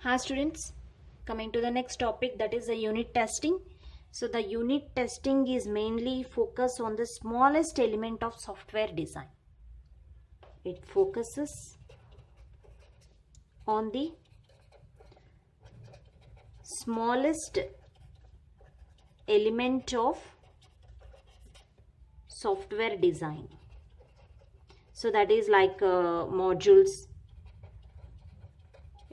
Hi students, coming to the next topic, that is the unit testing. So the unit testing is mainly focused on the smallest element of software design. It focuses on the smallest element of software design. So that is like modules.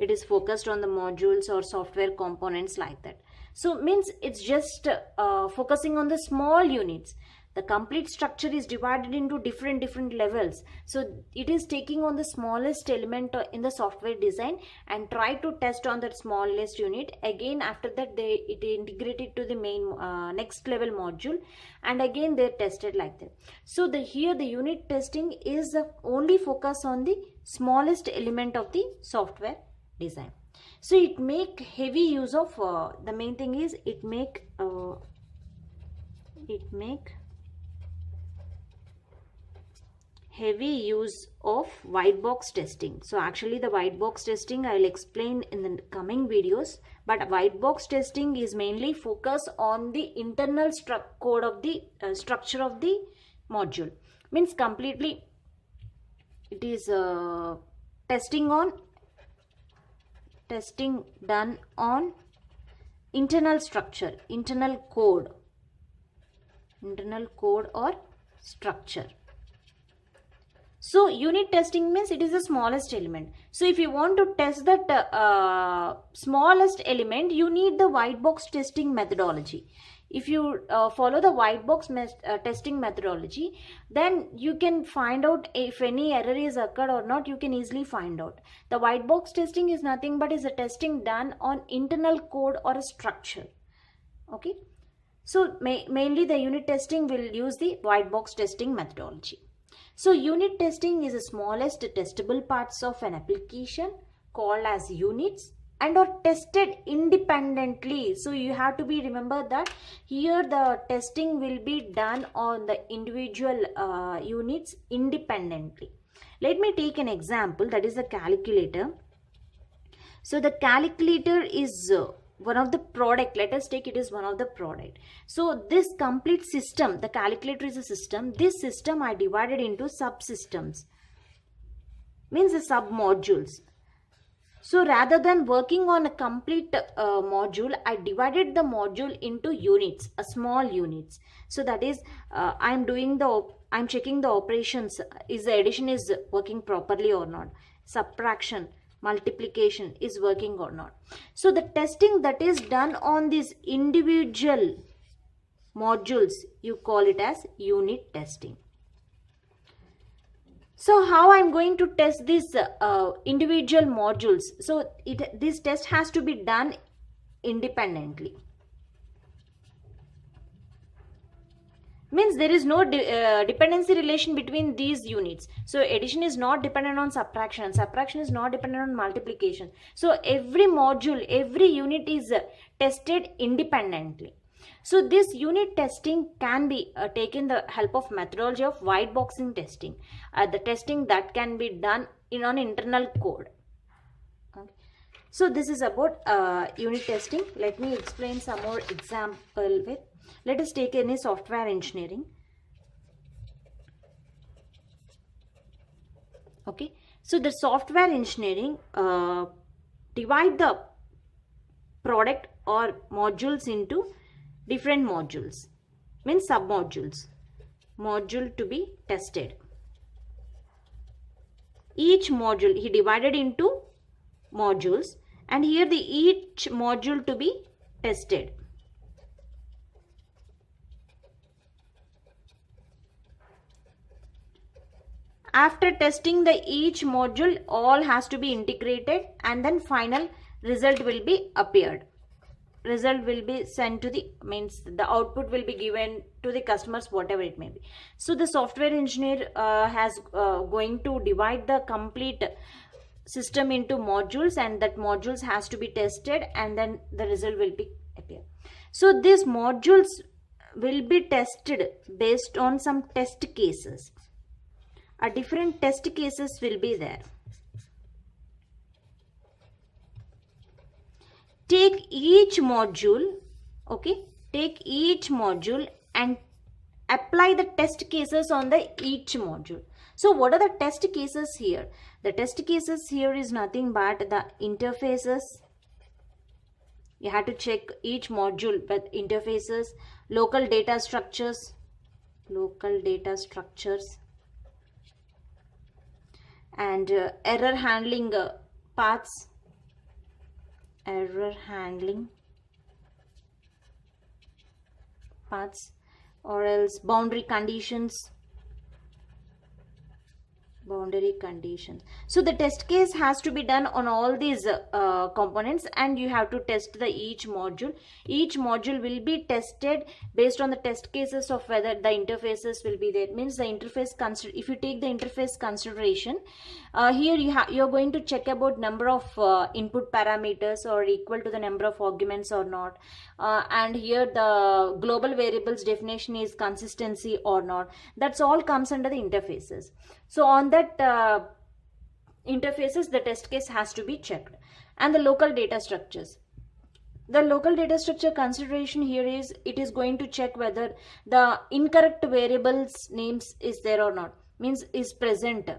It is focused on the modules or software components like that. So means it's just focusing on the small units. The complete structure is divided into different levels. So it is taking on the smallest element in the software design and try to test on that smallest unit. Again after that it integrated to the main next level module, and again they tested like that. So here the unit testing is only focus on the smallest element of the software design. So it make heavy use of the main thing is it make heavy use of white box testing. So actually the white box testing I'll explain in the coming videos, but white box testing is mainly focus on the internal code of the structure of the module. Means completely it is testing done on internal structure, internal code or structure. So unit testing means it is the smallest element. So if you want to test that smallest element, you need the white box testing methodology. If you follow the white box testing methodology, then you can find out if any error is occurred or not. You can easily find out. The white box testing is nothing but is a testing done on internal code or a structure. Okay. So mainly the unit testing will use the white box testing methodology. So unit testing is the smallest testable parts of an application called as units and are tested independently. So you have to be remember that here the testing will be done on the individual units independently. Let me take an example, that is the calculator. So the calculator is one of the product. Let us take it is one of the product. So this complete system, the calculator is a system. This system I divided into subsystems, means the sub modules. So rather than working on a complete module, I divided the module into units, small units. So that is I'm checking the operations, is the addition is working properly or not, subtraction, multiplication is working or not. So the testing that is done on these individual modules, you call it as unit testing. So how I'm going to test these individual modules? So this test has to be done independently. Means there is no dependency relation between these units. So addition is not dependent on subtraction. Subtraction is not dependent on multiplication. So every module, every unit is tested independently. So this unit testing can be taken the help of methodology of white boxing testing. The testing that can be done on internal code. Okay. So this is about unit testing. Let me explain some more example with. Let us take any software engineering. Okay. So the software engineering divide the product or modules into different modules, means sub modules, module to be tested. Each module he divided into modules, and here the each module to be tested. After testing the each module, all has to be integrated, and then final result will be appeared. Result will be sent to the, means the output will be given to the customers, whatever it may be. So the software engineer has going to divide the complete system into modules, and that modules has to be tested, and then the result will be appear. So these modules will be tested based on some test cases. Different test cases will be there. take each module, okay, take each module and apply the test cases on the each module. So what are the test cases here? The test cases here is nothing but the interfaces. You have to check each module with interfaces, local data structures, and error handling paths, or else boundary conditions. So the test case has to be done on all these components, and you have to test the each module. Each module will be tested based on the test cases of whether the interfaces will be there. It means the interface if you take the interface consideration, here you're going to check about number of input parameters or equal to the number of arguments or not, and here the global variables definition is consistency or not. That's all comes under the interfaces. So on that interfaces, the test case has to be checked. And the local data structures. The local data structure consideration here is, it is going to check whether the incorrect variables names is there or not, means is present.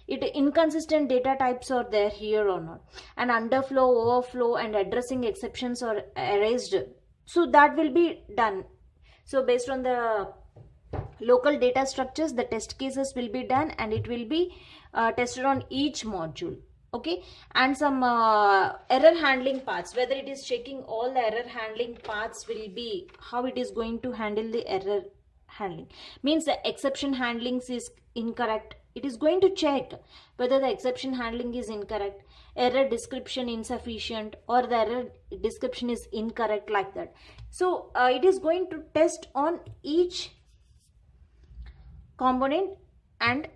Inconsistent data types are there here or not, and underflow, overflow, and addressing exceptions are erased. So that will be done. So based on the local data structures, the test cases will be done, and it will be tested on each module. Okay, and some error handling paths, whether it is checking all the error handling paths will be, how it is going to handle the error handling, means the exception handlings is incorrect. It is going to check whether the exception handling is incorrect, error description insufficient, or the error description is incorrect, like that. So it is going to test on each component, and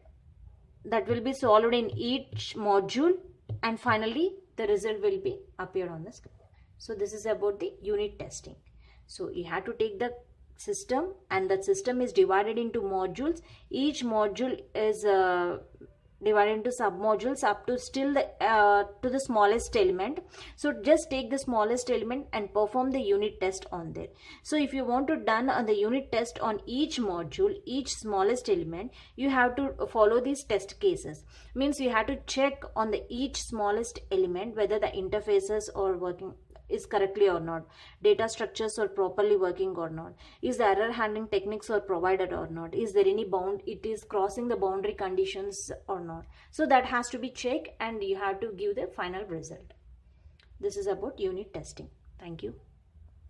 that will be solved in each module, and finally the result will be appeared on the screen. So this is about the unit testing. So you have to take the system, and that system is divided into modules. Each module is divided into submodules up to still to the smallest element. So just take the smallest element and perform the unit test on there. So if you want to done on the unit test on each module, each smallest element, you have to follow these test cases. Means you have to check on the each smallest element whether the interfaces are working is correctly or not, data structures are properly working or not, is the error handling techniques are provided or not, is there any it is crossing the boundary conditions or not. So that has to be checked, and you have to give the final result. This is about unit testing. Thank you.